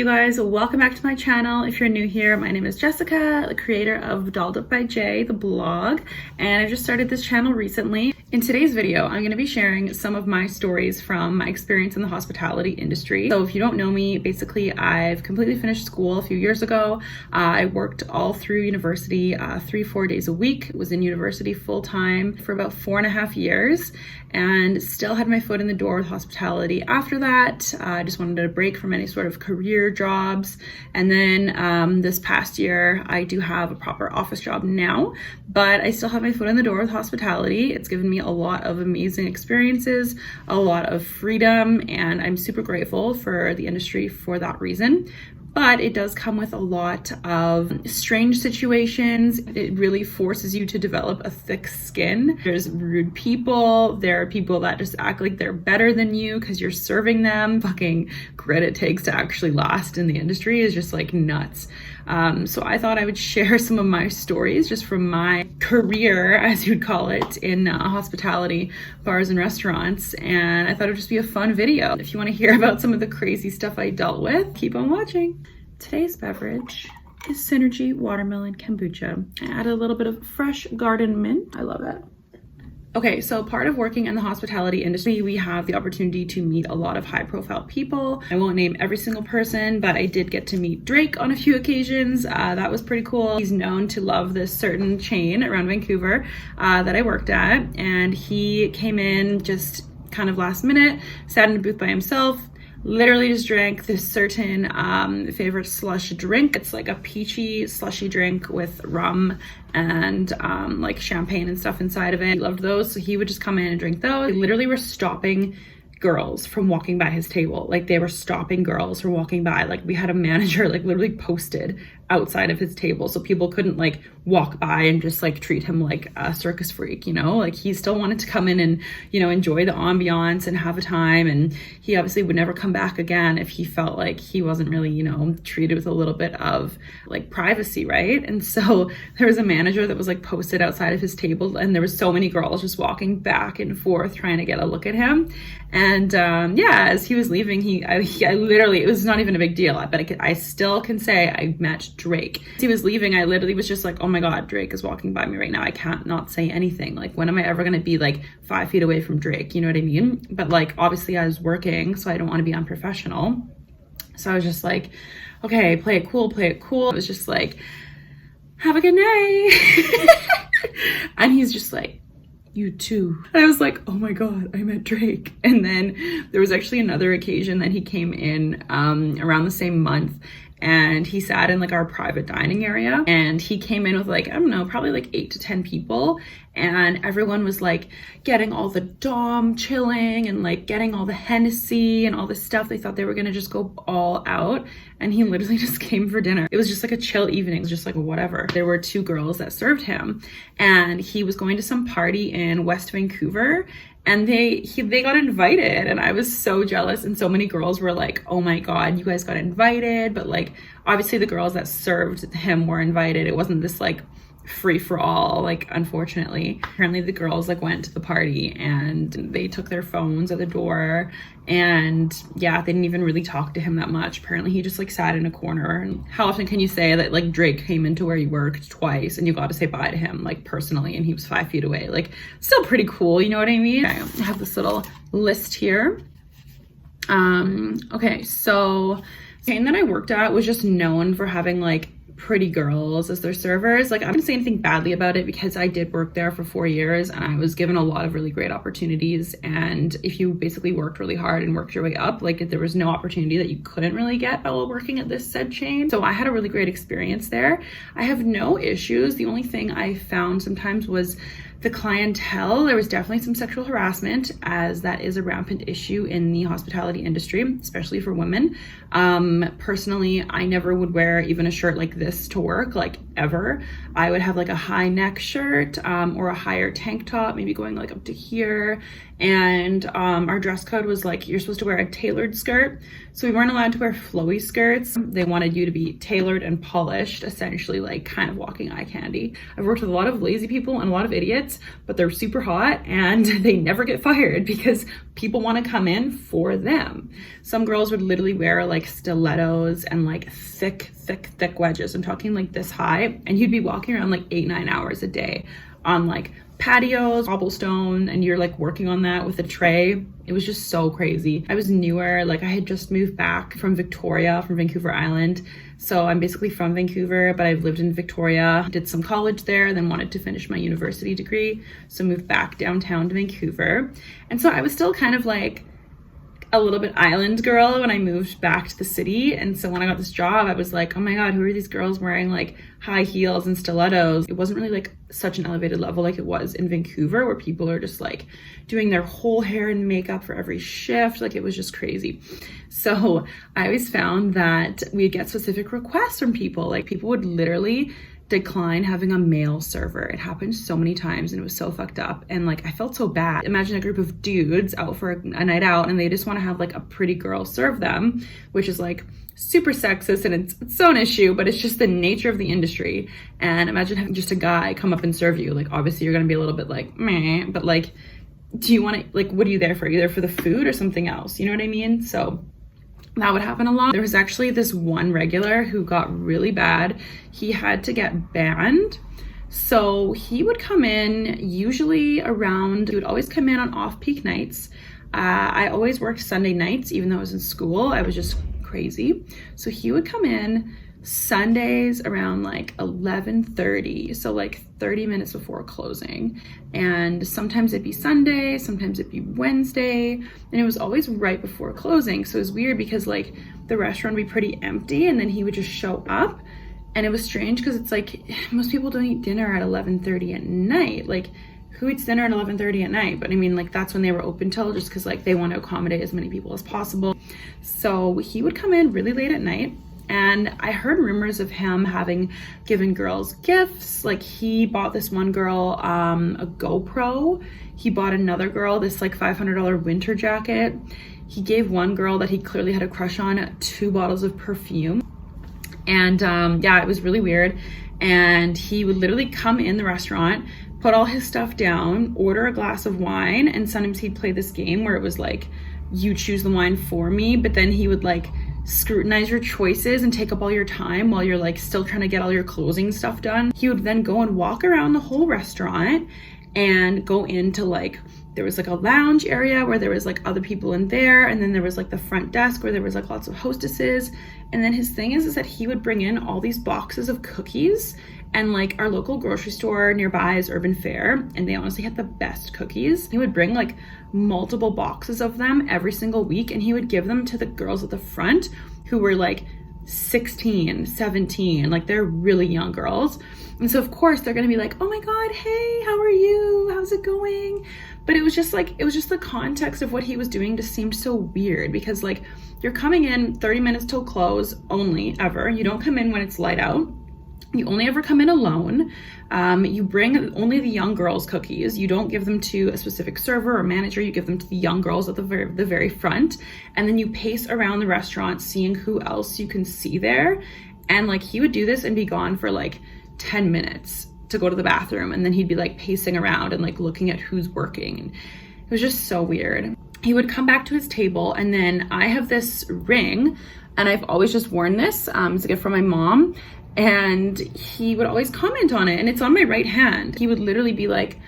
you guys, welcome back to my channel. If you're new here, my name is Jessica, the creator of Dolled Up by Jay, the blog, and I just started this channel recently. In today's video, I'm going to be sharing some of my stories from my experience in the hospitality industry. So if you don't know me, basically I've completely finished school a few years ago. I worked all through university 3-4 days a week, was in university full-time for about 4.5 years, and still had my foot in the door with hospitality after that. I just wanted a break from any sort of career jobs. And then this past year, I do have a proper office job now, but I still have my foot in the door with hospitality. It's given me a lot of amazing experiences, a lot of freedom, and I'm super grateful for the industry for that reason. But it does come with a lot of strange situations. It really forces you to develop a thick skin. There's rude people. There are people that just act like they're better than you because you're serving them. Fucking grit it takes to actually last in the industry is just like nuts. So I thought I would share some of my stories just from my career, as you'd call it, in hospitality, bars and restaurants. And I thought it would just be a fun video. If you want to hear about some of the crazy stuff I dealt with, keep on watching. Today's beverage is Synergy Watermelon Kombucha. I added a little bit of fresh garden mint. I love it. Okay, so part of working in the hospitality industry, we have the opportunity to meet a lot of high profile people. I won't name every single person, but I did get to meet Drake on a few occasions. That was pretty cool. He's known to love this certain chain around Vancouver that I worked at. And he came in just kind of last minute, sat in a booth by himself, literally just drank this certain favorite slush drink. It's like a peachy slushy drink with rum and like champagne and stuff inside of it. He loved those, so he would just come in and drink those. They literally were stopping girls from walking by his table. Like they were stopping girls from walking by. Like we had a manager like literally posted outside of his table so people couldn't like walk by and just like treat him like a circus freak, you know? Like he still wanted to come in and, you know, enjoy the ambiance and have a time, and he obviously would never come back again if he felt like he wasn't really, you know, treated with a little bit of like privacy, right? And so there was a manager that was like posted outside of his table, and there was so many girls just walking back and forth trying to get a look at him. And yeah, as he was leaving, I literally, it was not even a big deal, but I still can say I met Drake. As he was leaving, I literally was just like, oh my God, Drake is walking by me right now. I can't not say anything. Like, when am I ever going to be like 5 feet away from Drake? You know what I mean? But like, obviously I was working, so I don't want to be unprofessional. So I was just like, okay, play it cool, play it cool. It was just like, have a good night. And he's just like, you too. And I was like, oh my God, I met Drake. And then there was actually another occasion that he came in around the same month, and he sat in like our private dining area, and he came in with like, I don't know, probably like 8 to 10 people, and everyone was like getting all the dom chilling and like getting all the Hennessy and all this stuff. They thought they were gonna just go all out, and he literally just came for dinner. It was just like a chill evening. It was just like whatever. There were 2 girls that served him, and he was going to some party in West Vancouver, and they got invited, and I was so jealous. And so many girls were like, oh my God, you guys got invited. But like, obviously the girls that served him were invited. It wasn't this like free for all, like, unfortunately. Apparently the girls like went to the party and they took their phones at the door, and yeah, they didn't even really talk to him that much. Apparently he just like sat in a corner. And how often can you say that like Drake came into where you worked twice and you got to say bye to him like personally, and he was 5 feet away? Like, still pretty cool, you know what I mean? I have this little list here. Okay, so the chain that I worked at was just known for having like pretty girls as their servers. Like, I'm not gonna say anything badly about it because I did work there for 4 years and I was given a lot of really great opportunities. And if you basically worked really hard and worked your way up, like there was no opportunity that you couldn't really get while working at this said chain. So I had a really great experience there. I have no issues. The only thing I found sometimes was the clientele. There was definitely some sexual harassment, as that is a rampant issue in the hospitality industry, especially for women. Personally, I never would wear even a shirt like this to work. Like, ever. I would have like a high neck shirt or a higher tank top, maybe going like up to here. And our dress code was like, you're supposed to wear a tailored skirt. So we weren't allowed to wear flowy skirts. They wanted you to be tailored and polished, essentially like kind of walking eye candy. I've worked with a lot of lazy people and a lot of idiots, but they're super hot and they never get fired because people want to come in for them. Some girls would literally wear like stilettos and like thick wedges. I'm talking like this high, and you'd be walking around like 8-9 hours a day on like patios, cobblestone, and you're like working on that with a tray. It was just so crazy. I was newer, like I had just moved back from Victoria, from Vancouver Island. So I'm basically from Vancouver, but I've lived in Victoria, did some college there, then wanted to finish my university degree. So moved back downtown to Vancouver. And so I was still kind of like a little bit island girl when I moved back to the city. And so when I got this job, I was like, oh my God, who are these girls wearing like high heels and stilettos? It wasn't really like such an elevated level like it was in Vancouver, where people are just like doing their whole hair and makeup for every shift. Like it was just crazy. So I always found that we'd get specific requests from people. Like people would literally decline having a male server. It happened so many times and it was so fucked up, and like I felt so bad. Imagine a group of dudes out for a night out and they just want to have like a pretty girl serve them, which is like super sexist, and it's its own issue, but it's just the nature of the industry. And imagine having just a guy come up and serve you. Like obviously you're gonna be a little bit like meh, but like, do you want to, like, what are you there for? Are you there for the food or something else? You know what I mean? So that would happen a lot. There was actually this one regular who got really bad. He had to get banned. So he would come in usually around, he would always come in on off-peak nights. I always worked Sunday nights, even though I was in school. I was just crazy. So he would come in Sundays around like 11:30, so like 30 minutes before closing. And sometimes it'd be Sunday, sometimes it'd be Wednesday, and it was always right before closing. So it was weird because like the restaurant would be pretty empty, and then he would just show up. And it was strange because it's like most people don't eat dinner at 11:30 at night. Like who eats dinner at 11:30 at night? But I mean, like that's when they were open till, just because like they want to accommodate as many people as possible. So he would come in really late at night. And I heard rumors of him having given girls gifts. Like he bought this one girl a GoPro. He bought another girl this like $500 winter jacket. He gave one girl that he clearly had a crush on 2 bottles of perfume. And yeah, it was really weird. And he would literally come in the restaurant, put all his stuff down, order a glass of wine, and sometimes he'd play this game where it was like, you choose the wine for me, but then he would like scrutinize your choices and take up all your time while you're like still trying to get all your closing stuff done. He would then go and walk around the whole restaurant and go into like, there was like a lounge area where there was like other people in there, and then there was like the front desk where there was like lots of hostesses. And then his thing is that he would bring in all these boxes of cookies, and like our local grocery store nearby is Urban Fare, and they honestly had the best cookies. He would bring like multiple boxes of them every single week, and he would give them to the girls at the front who were like 16, 17, like they're really young girls. And so of course they're gonna be like, oh my God, hey, how are you? How's it going? But it was just like, it was just the context of what he was doing just seemed so weird, because like you're coming in 30 minutes till close only, ever. You don't come in when it's light out. You only ever come in alone. You bring only the young girls cookies. You don't give them to a specific server or manager. You give them to the young girls at the very front. And then you pace around the restaurant seeing who else you can see there. And like he would do this and be gone for like 10 minutes to go to the bathroom. And then he'd be like pacing around and like looking at who's working. And it was just so weird. He would come back to his table, and then I have this ring, and I've always just worn this. It's a gift from my mom. And he would always comment on it, and it's on my right hand. He would literally be like,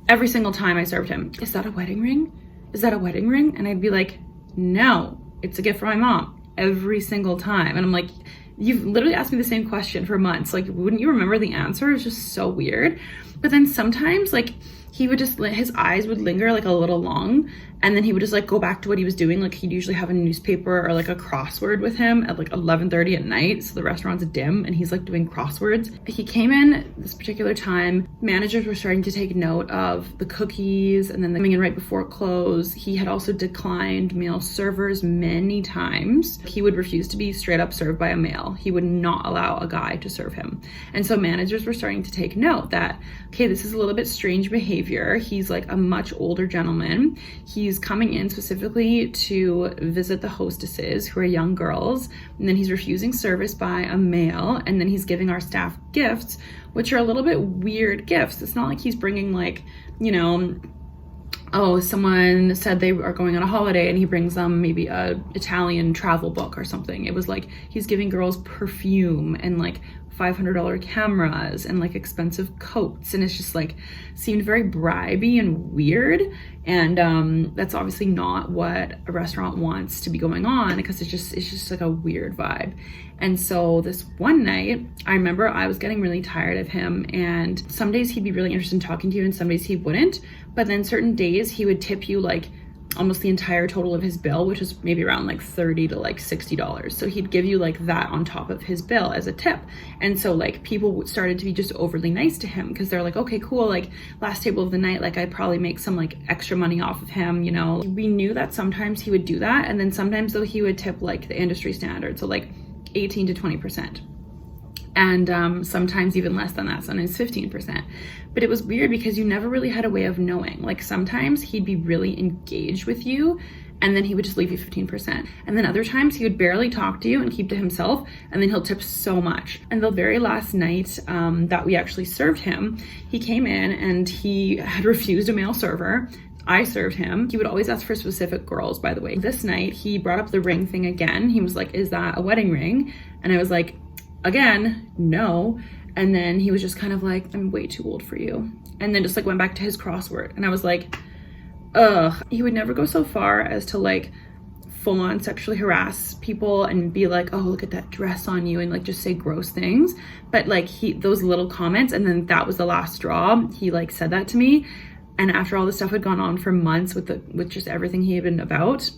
every single time I served him, is that a wedding ring? Is that a wedding ring? And I'd be like, no, it's a gift from my mom, every single time. And I'm like, you've literally asked me the same question for months. Like, wouldn't you remember the answer? It's just so weird. But then sometimes like he would just, his eyes would linger like a little long, and then he would just like go back to what he was doing. Like he'd usually have a newspaper or like a crossword with him at like 11:30 at night, so the restaurant's dim, and he's like doing crosswords. He came in this particular time, managers were starting to take note of the cookies, and then coming in right before close. He had also declined male servers many times. He would refuse to be straight up served by a male. He would not allow a guy to serve him. And so managers were starting to take note that, okay, this is a little bit strange behavior. He's like a much older gentleman. He's coming in specifically to visit the hostesses, who are young girls, and then he's refusing service by a male, and then he's giving our staff gifts, which are a little bit weird gifts. It's not like he's bringing like, you know, oh, someone said they are going on a holiday and he brings them maybe a Italian travel book or something. It was like he's giving girls perfume and like $500 cameras and like expensive coats, and it's just like seemed very bribey and weird. And that's obviously not what a restaurant wants to be going on, because it's just like a weird vibe. And so this one night, I remember I was getting really tired of him, and some days he'd be really interested in talking to you and some days he wouldn't. But then certain days he would tip you like almost the entire total of his bill, which is maybe around like $30 to like $60. So he'd give you like that on top of his bill as a tip. And so like people started to be just overly nice to him, because they're like, okay, cool, like last table of the night, like I probably make some like extra money off of him, you know. We knew that sometimes he would do that, and then sometimes though he would tip like the industry standard, so like 18 to 20%. And sometimes even less than that, sometimes 15%. But it was weird because you never really had a way of knowing. Like sometimes he'd be really engaged with you, and then he would just leave you 15%. And then other times he would barely talk to you and keep to himself, and then he'll tip so much. And the very last night that we actually served him, he came in and he had refused a male server. I served him. He would always ask for specific girls, by the way. This night he brought up the ring thing again. He was like, is that a wedding ring? And I was like, again, no. And then he was just kind of like, I'm way too old for you. And then just like went back to his crossword. And I was like, ugh. He would never go so far as to like full on sexually harass people and be like, oh, look at that dress on you, and like just say gross things. But like those little comments, and then that was the last straw. He like said that to me. And after all this stuff had gone on for months with just everything he had been about,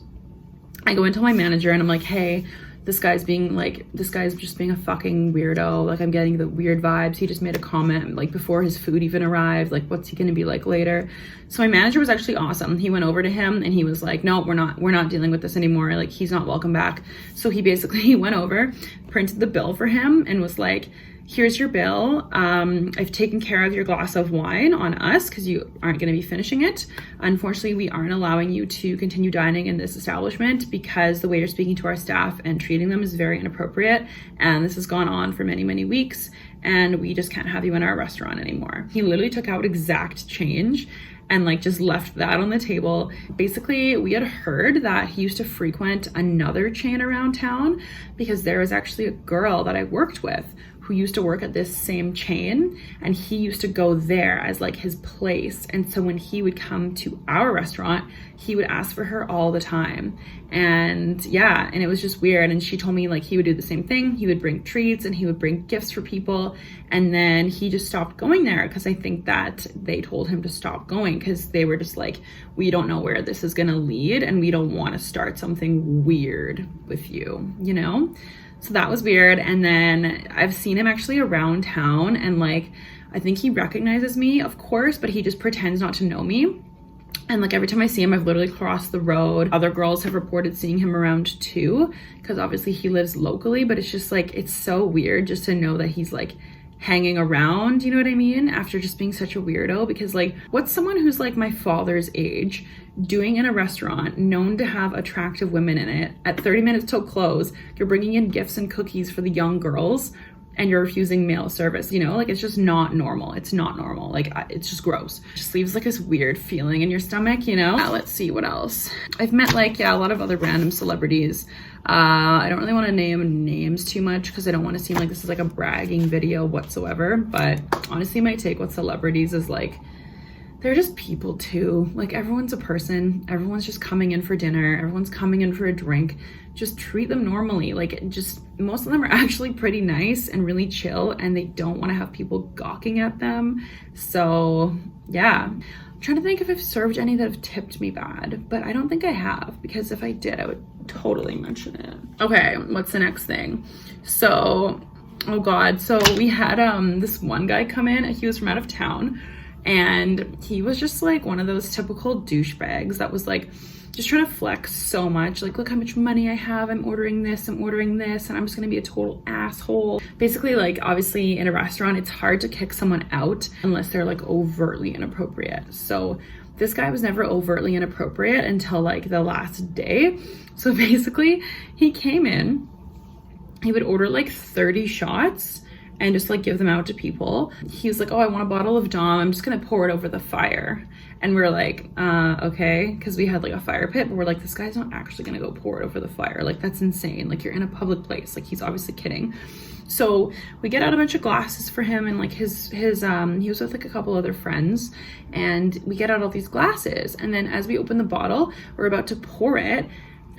I go into my manager and I'm like, hey, this guy's just being a fucking weirdo. Like I'm getting the weird vibes. He just made a comment like before his food even arrived. Like what's he gonna be like later? So my manager was actually awesome. He went over to him and he was like, no, we're not dealing with this anymore. Like he's not welcome back. So he basically went over, printed the bill for him, and was like, here's your bill. I've taken care of your glass of wine on us because you aren't going to be finishing it. Unfortunately, we aren't allowing you to continue dining in this establishment because the way you're speaking to our staff and treating them is very inappropriate. And this has gone on for many, many weeks, and we just can't have you in our restaurant anymore. He literally took out exact change and like just left that on the table. Basically, we had heard that he used to frequent another chain around town because there was actually a girl that I worked with who used to work at this same chain, and he used to go there as like his place. And so when he would come to our restaurant, he would ask for her all the time. And yeah, and it was just weird. And she told me like he would do the same thing. He would bring treats and he would bring gifts for people. And then he just stopped going there because I think that they told him to stop going because they were just like, we don't know where this is gonna lead and we don't want to start something weird with you, you know? So that was weird. And then I've seen him actually around town, and like I think he recognizes me, of course, but he just pretends not to know me. And like every time I see him, I've literally crossed the road. Other girls have reported seeing him around too, because obviously he lives locally, but it's just like, it's so weird just to know that he's like hanging around, you know what I mean? After just being such a weirdo. Because like, what's someone who's like my father's age doing in a restaurant known to have attractive women in it at 30 minutes till close? You're bringing in gifts and cookies for the young girls and you're refusing male service, you know? Like, it's just not normal. It's not normal. Like, it's just gross. It just leaves like this weird feeling in your stomach, you know? Let's see what else. I've met like, yeah, a lot of other random celebrities. I don't really want to name names too much because I don't want to seem like this is like a bragging video whatsoever. But honestly, my take with celebrities is like, they're just people too. Like, everyone's a person, everyone's just coming in for dinner, everyone's coming in for a drink. Just treat them normally. Like, just, most of them are actually pretty nice and really chill, and they don't want to have people gawking at them. So yeah, I'm trying to think if I've served any that have tipped me bad, but I don't think I have, because if I did, I would totally mention it. Okay, what's the next thing? So, oh god, so we had this one guy come in. He was from out of town, and he was just like one of those typical douchebags that was like just trying to flex so much, like, look how much money I have, I'm ordering this, and I'm just gonna be a total asshole. Basically, like, obviously in a restaurant, it's hard to kick someone out unless they're like overtly inappropriate. So this guy was never overtly inappropriate until like the last day. So basically, he came in, he would order like 30 shots and just like give them out to people. He was like, oh, I want a bottle of Dom, I'm just gonna pour it over the fire. And we're like, okay, because we had like a fire pit, but we're like, this guy's not actually gonna go pour it over the fire. Like, that's insane. Like, you're in a public place. Like, he's obviously kidding. So we get out a bunch of glasses for him, and like he was with like a couple other friends, and we get out all these glasses. And then as we open the bottle, we're about to pour it,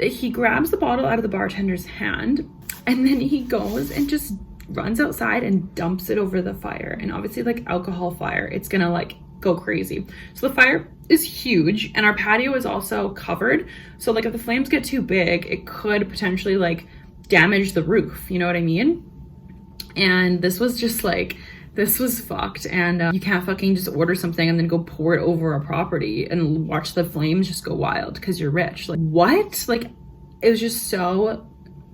he grabs the bottle out of the bartender's hand, and then he goes and just runs outside and dumps it over the fire. And obviously, like, alcohol fire, it's gonna like go crazy. So the fire is huge, and our patio is also covered. So like, if the flames get too big, it could potentially like damage the roof, you know what I mean? And this was just like, this was fucked. And you can't fucking just order something and then go pour it over a property and watch the flames just go wild because you're rich. Like, what? Like, it was just so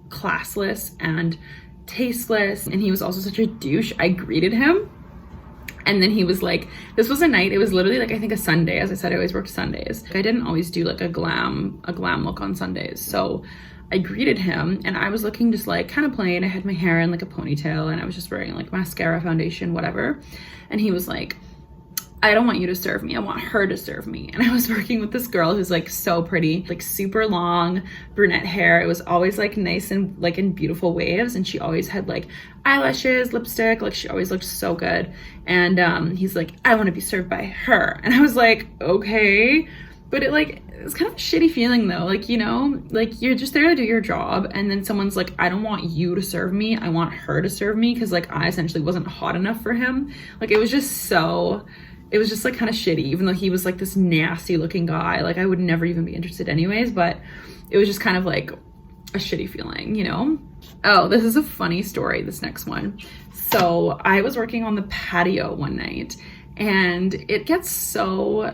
classless and tasteless. And he was also such a douche. I greeted him, and then he was like, this was a night, it was literally like, I think a Sunday. As I said, I always worked Sundays. I didn't always do like a glam look on Sundays. So I greeted him, and I was looking just like kind of plain. I had my hair in like a ponytail, and I was just wearing like mascara, foundation, whatever. And he was like, I don't want you to serve me, I want her to serve me. And I was working with this girl who's like so pretty, like super long brunette hair. It was always like nice and like in beautiful waves, and she always had like eyelashes, lipstick, like she always looked so good. And he's like, I want to be served by her. And I was like, okay. But it's kind of a shitty feeling though, like, you know, like, you're just there to do your job, and then someone's like, I don't want you to serve me, I want her to serve me, because like I essentially wasn't hot enough for him. Like, it was just like kind of shitty, even though he was like this nasty looking guy. Like, I would never even be interested anyways, but it was just kind of like a shitty feeling, you know? Oh, this is a funny story, this next one. So I was working on the patio one night, and it gets so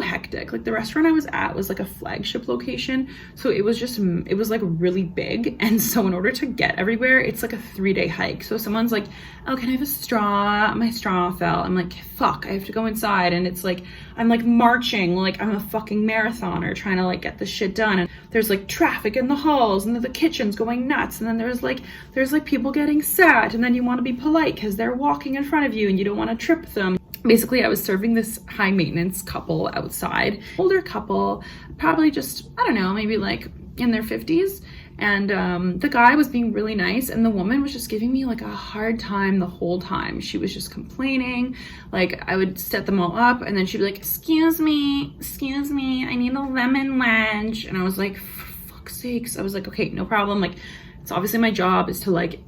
hectic. Like, the restaurant I was at was like a flagship location, so it was like really big. And so in order to get everywhere, it's like a 3-day hike. So someone's like, oh, can I have a straw? My straw fell. I'm like, fuck, I have to go inside. And it's like, I'm like marching like I'm a fucking marathoner trying to like get this shit done. And there's like traffic in the halls, and then the kitchen's going nuts, and then there's like people getting sad, and then you want to be polite because they're walking in front of you and you don't want to trip them. Basically, I was serving this high maintenance couple outside, older couple, probably just, I don't know, maybe like in their 50s. And the guy was being really nice, and the woman was just giving me like a hard time the whole time. She was just complaining. Like, I would set them all up, and then she'd be like, excuse me, I need a lemon wedge. And I was like, for fuck's sakes. I was like, okay, no problem. Like, it's obviously my job is to like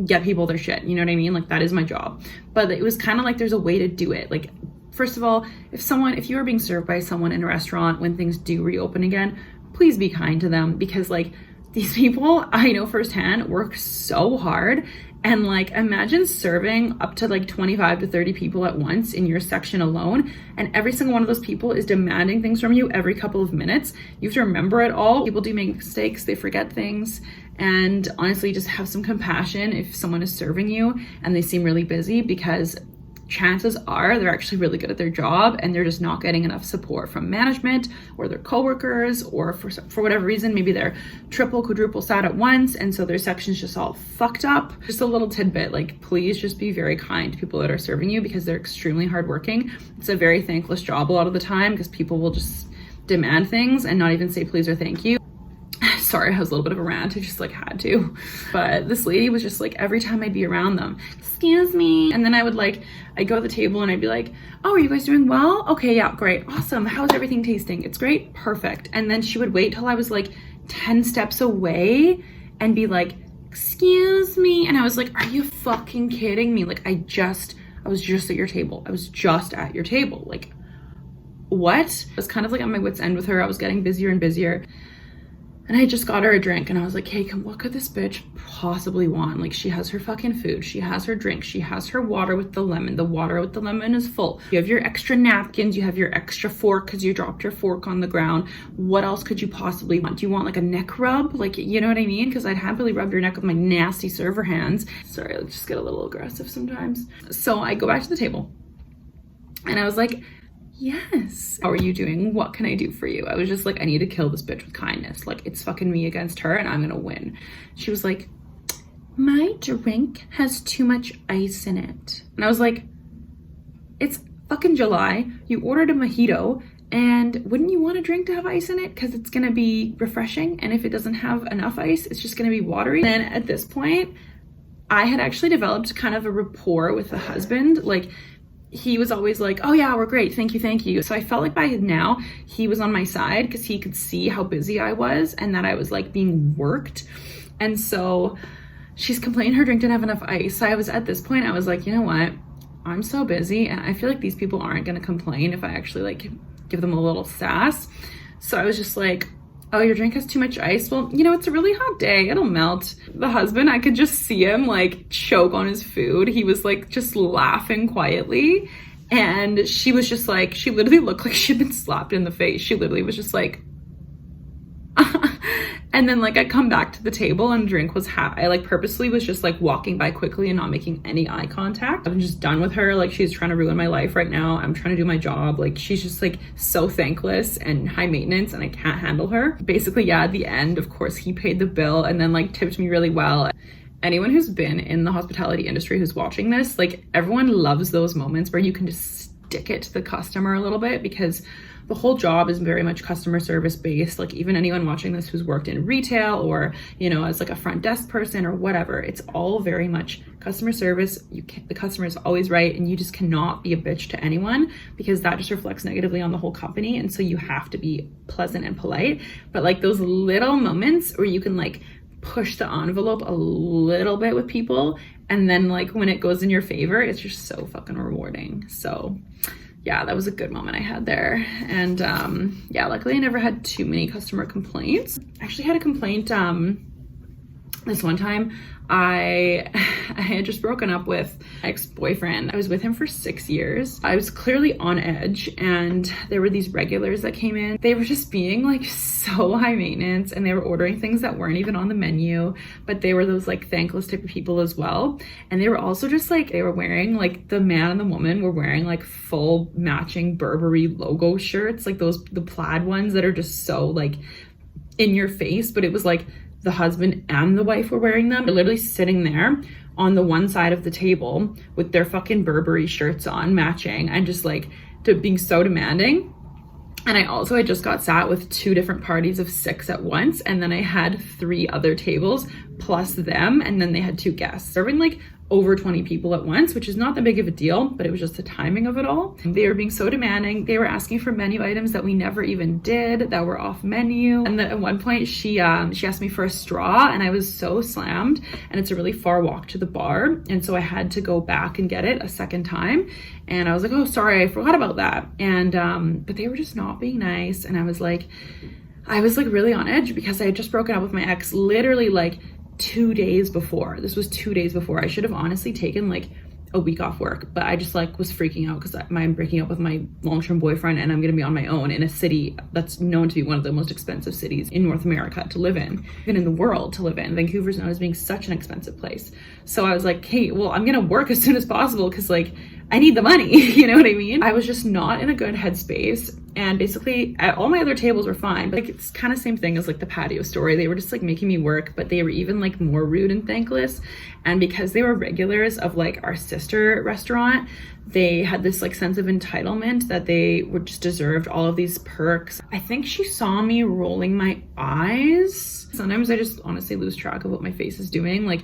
get people their shit, you know what I mean? Like, that is my job. But it was kind of like, there's a way to do it. Like, first of all, if you are being served by someone in a restaurant when things do reopen again, please be kind to them, because like, these people, I know firsthand, work so hard. And like, imagine serving up to like 25 to 30 people at once in your section alone, and every single one of those people is demanding things from you every couple of minutes. You have to remember it all. People do make mistakes, they forget things. And honestly, just have some compassion if someone is serving you and they seem really busy, because chances are they're actually really good at their job, and they're just not getting enough support from management or their coworkers, or for whatever reason, maybe they're triple, quadruple sat at once, and so their section's just all fucked up. Just a little tidbit, like, please just be very kind to people that are serving you, because they're extremely hardworking. It's a very thankless job a lot of the time, because people will just demand things and not even say please or thank you. Sorry, I was a little bit of a rant. I just like had to. But this lady was just like, every time I'd be around them, excuse me. And then I'd go to the table and I'd be like, oh, are you guys doing well? Okay, yeah, great. Awesome. How's everything tasting? It's great. Perfect. And then she would wait till I was like 10 steps away and be like, excuse me. And I was like, are you fucking kidding me? Like, I was just at your table. I was just at your table. Like, what? I was kind of like on my wit's end with her. I was getting busier and busier. And I just got her a drink and I was like, hey, what could this bitch possibly want? Like, she has her fucking food. She has her drink. She has her water with the lemon. The water with the lemon is full. You have your extra napkins. You have your extra fork because you dropped your fork on the ground. What else could you possibly want? Do you want like a neck rub? Like, you know what I mean? Because I'd happily rub your neck with my nasty server hands. Sorry, I just get a little aggressive sometimes. So I go back to the table and I was like, yes. How are you doing? What can I do for you? I was just like, I need to kill this bitch with kindness. Like, it's fucking me against her and I'm gonna win. She was like, my drink has too much ice in it. And I was like, it's fucking July. You ordered a mojito and wouldn't you want a drink to have ice in it? Because it's gonna be refreshing. And if it doesn't have enough ice, it's just gonna be watery. And at this point, I had actually developed kind of a rapport with the husband. Like, he was always like, oh yeah, we're great, thank you, thank you. So I felt like by now he was on my side because he could see how busy I was and that I was like being worked. And so she's complaining her drink didn't have enough ice. So I was at this point, I was like, you know what, I'm so busy and I feel like these people aren't gonna complain if I actually like give them a little sass. So I was just like, oh, your drink has too much ice. Well, you know, it's a really hot day. It'll melt. The husband, I could just see him like choke on his food. He was like just laughing quietly. And she was just like, she literally looked like she'd been slapped in the face. She literally was just like, and then like I come back to the table and drink was I like purposely was just like walking by quickly and not making any eye contact. I'm just done with her. Like, she's trying to ruin my life right now. I'm trying to do my job. Like, she's just like so thankless and high maintenance and I can't handle her. Basically, yeah, at the end, of course, he paid the bill and then like tipped me really well. Anyone who's been in the hospitality industry who's watching this, like, everyone loves those moments where you can just stick it to the customer a little bit because the whole job is very much customer service based. Like, even anyone watching this who's worked in retail or, you know, as like a front desk person or whatever, it's all very much customer service. The customer is always right and you just cannot be a bitch to anyone because that just reflects negatively on the whole company. And so you have to be pleasant and polite. But like those little moments where you can like push the envelope a little bit with people and then like when it goes in your favor, it's just so fucking rewarding. So yeah, that was a good moment I had there. And yeah, luckily I never had too many customer complaints. I actually had a complaint this one time. I had just broken up with my ex-boyfriend. I was with him for 6 years. I was clearly on edge and there were these regulars that came in. They were just being like so high maintenance and they were ordering things that weren't even on the menu, but they were those like thankless type of people as well. And they were also just like, they were wearing like, the man and the woman were wearing like full matching Burberry logo shirts, like the plaid ones that are just so like in your face, but it was like the husband and the wife were wearing them. They're literally sitting there on the one side of the table with their fucking Burberry shirts on matching and just like being so demanding. And I just got sat with 2 different parties of 6 at once. And then I had 3 other tables plus them. And then they had 2 guests serving like over 20 people at once, which is not that big of a deal, but it was just the timing of it all. They were being so demanding. They were asking for menu items that we never even did, that were off menu. And then at one point she asked me for a straw and I was so slammed and it's a really far walk to the bar. And so I had to go back and get it a second time. And I was like, oh, sorry, I forgot about that. And, but they were just not being nice. And I was like really on edge because I had just broken up with my ex literally like 2 days before. This was 2 days before. I should have honestly taken like a week off work, but I just like was freaking out because I'm breaking up with my long-term boyfriend and I'm gonna be on my own in a city that's known to be one of the most expensive cities in North America to live in, even in the world to live in. Vancouver's known as being such an expensive place. So I was like, hey, well, I'm gonna work as soon as possible because like I need the money, you know what I mean? I was just not in a good headspace. And basically all my other tables were fine, but like, it's kind of same thing as like the patio story. They were just like making me work, but they were even like more rude and thankless. And because they were regulars of like our sister restaurant, they had this like sense of entitlement that they were just deserved all of these perks. I think she saw me rolling my eyes. Sometimes I just honestly lose track of what my face is doing. Like,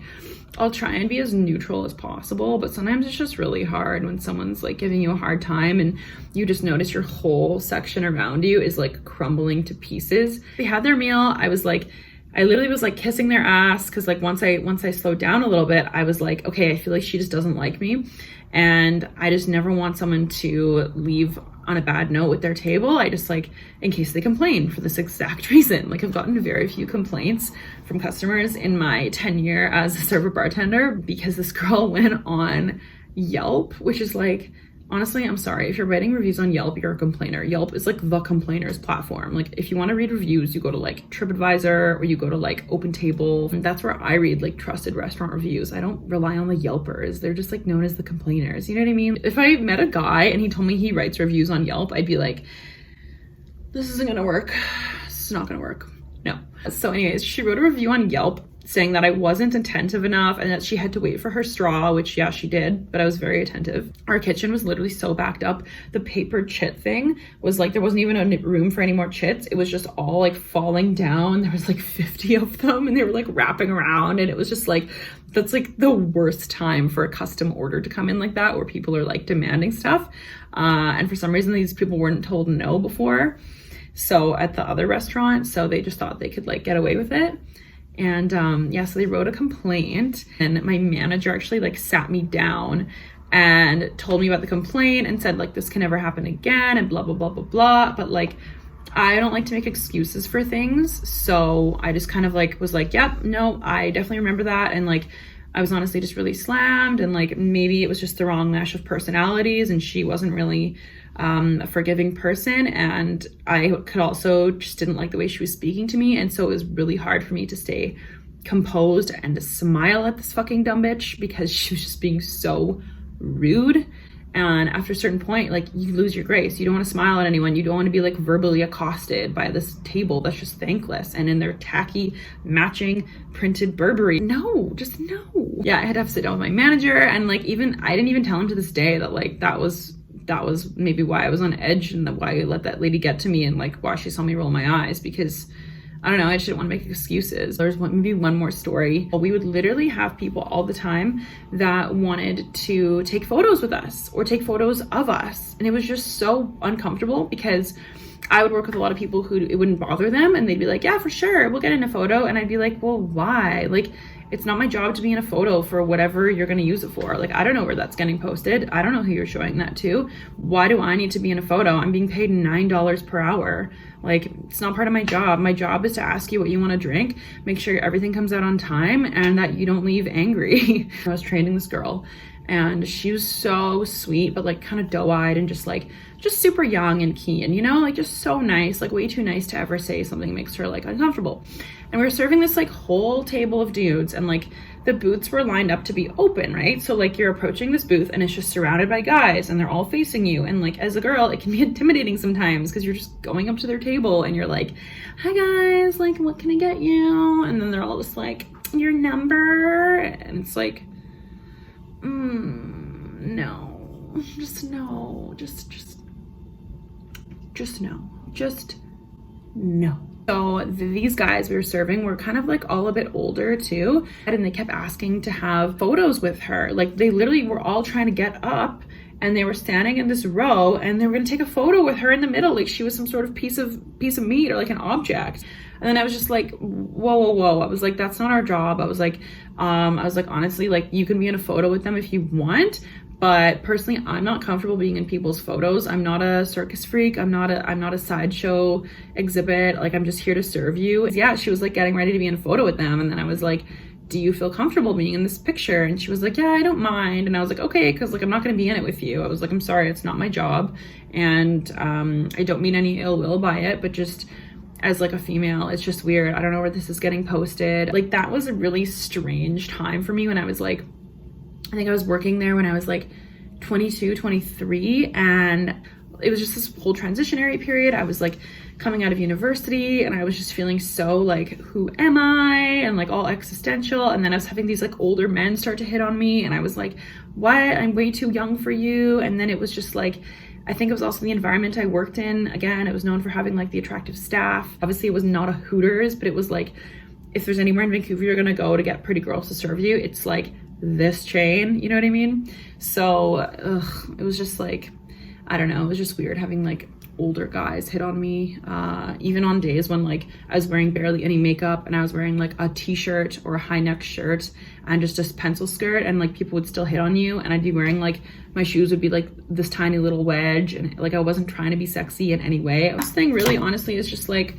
I'll try and be as neutral as possible, but sometimes it's just really hard when someone's like giving you a hard time and you just notice your whole section around you is like crumbling to pieces. They had their meal. I literally was like kissing their ass because like once I slowed down a little bit, I was like, okay, I feel like she just doesn't like me. And I just never want someone to leave on a bad note with their table. I just like, in case they complain for this exact reason. Like, I've gotten very few complaints from customers in my tenure as a server bartender because this girl went on Yelp, which is like, honestly, I'm sorry, if you're writing reviews on Yelp, you're a complainer. Yelp is like the complainers platform. Like, if you want to read reviews, you go to like TripAdvisor or you go to like OpenTable. And that's where I read like trusted restaurant reviews. I don't rely on the Yelpers. They're just like known as the complainers. You know what I mean? If I met a guy and he told me he writes reviews on Yelp, I'd be like, this isn't gonna work. This is not gonna work. No. So anyways, she wrote a review on Yelp saying that I wasn't attentive enough and that she had to wait for her straw, which yeah, she did, but I was very attentive. Our kitchen was literally so backed up. The paper chit thing was like, there wasn't even a room for any more chits. It was just all like falling down. There was like 50 of them and they were like wrapping around. And it was just like, that's like the worst time for a custom order to come in like that, where people are like demanding stuff. And for some reason, these people weren't told no before. So at the other restaurant, so they just thought they could like get away with it. And yeah, so they wrote a complaint and my manager actually like sat me down and told me about the complaint and said like, this can never happen again and blah, blah, blah, blah, blah. But like, I don't like to make excuses for things. So I just kind of like was like, yep, no, I definitely remember that. And like, I was honestly just really slammed and like, maybe it was just the wrong mesh of personalities and she wasn't really a forgiving person, and I could also just didn't like the way she was speaking to me, and so it was really hard for me to stay composed and to smile at this fucking dumb bitch because she was just being so rude. And after a certain point, like, you lose your grace. You don't want to smile at anyone. You don't want to be like verbally accosted by this table that's just thankless and in their tacky matching printed Burberry. No, just no. Yeah, I had to have to sit down with my manager, and like, even I didn't even tell him to this day that like that was maybe why I was on edge and why I let that lady get to me and like why she saw me roll my eyes, because I don't know, I just didn't want to make excuses. There's maybe one more story. We would literally have people all the time that wanted to take photos with us or take photos of us. And it was just so uncomfortable because I would work with a lot of people who it wouldn't bother them and they'd be like, yeah, for sure, we'll get in a photo. And I'd be like, well, why? Like, it's not my job to be in a photo for whatever you're going to use it for. Like, I don't know where that's getting posted. I don't know who you're showing that to. Why do I need to be in a photo? I'm being paid $9 per hour. Like, it's not part of my job. My job is to ask you what you want to drink, make sure everything comes out on time, and that you don't leave angry. I was training this girl and she was so sweet, but like kind of doe-eyed and just super young and keen, you know, like just so nice, like way too nice to ever say something that makes her like uncomfortable. And we were serving this like whole table of dudes, and like the booths were lined up to be open, right? So like you're approaching this booth and it's just surrounded by guys and they're all facing you. And like, as a girl, it can be intimidating sometimes because you're just going up to their table and you're like, hi guys, like, what can I get you? And then they're all just like, your number. And it's like, no, just no, just no. So these guys we were serving were kind of like all a bit older too, and they kept asking to have photos with her. Like, they literally were all trying to get up and they were standing in this row and they were going to take a photo with her in the middle, like she was some sort of piece of meat or like an object. And then I was just like, whoa. I was like, that's not our job. I was like, honestly, like, you can be in a photo with them if you want, but personally, I'm not comfortable being in people's photos. I'm not a circus freak. I'm not a sideshow exhibit. Like, I'm just here to serve you. Yeah, she was like getting ready to be in a photo with them. And then I was like, do you feel comfortable being in this picture? And she was like, yeah, I don't mind. And I was like, okay, because like, I'm not going to be in it with you. I was like, I'm sorry, it's not my job. And I don't mean any ill will by it, but just as like a female, it's just weird. I don't know where this is getting posted. Like, that was a really strange time for me when I was like, I think I was working there when I was like 22, 23, and it was just this whole transitionary period. I was like coming out of university and I was just feeling so like, who am I? And like all existential. And then I was having these like older men start to hit on me and I was like, what? I'm way too young for you. And then it was just like, I think it was also the environment I worked in. Again, it was known for having like the attractive staff. Obviously it was not a Hooters, but it was like, if there's anywhere in Vancouver you're gonna go to get pretty girls to serve you, it's like this chain, you know what I mean? So it was just like, I don't know, it was just weird having like older guys hit on me, even on days when like I was wearing barely any makeup and I was wearing like a t-shirt or a high neck shirt and just a pencil skirt, and like people would still hit on you, and I'd be wearing like, my shoes would be like this tiny little wedge, and like I wasn't trying to be sexy in any way. This thing really honestly is just like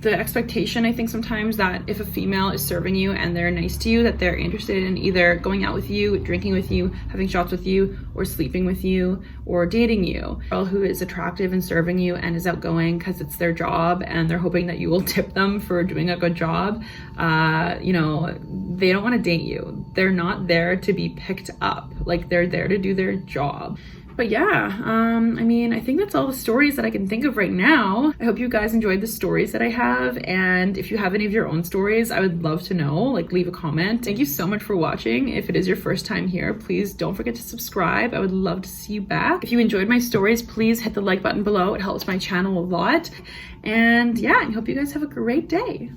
the expectation, I think sometimes, that if a female is serving you and they're nice to you, that they're interested in either going out with you, drinking with you, having shots with you, or sleeping with you, or dating you. A girl who is attractive and serving you and is outgoing because it's their job and they're hoping that you will tip them for doing a good job, you know, they don't want to date you. They're not there to be picked up. Like, they're there to do their job. But yeah, I mean, I think that's all the stories that I can think of right now. I hope you guys enjoyed the stories that I have. And if you have any of your own stories, I would love to know, like leave a comment. Thank you so much for watching. If it is your first time here, please don't forget to subscribe. I would love to see you back. If you enjoyed my stories, please hit the like button below. It helps my channel a lot. And yeah, I hope you guys have a great day.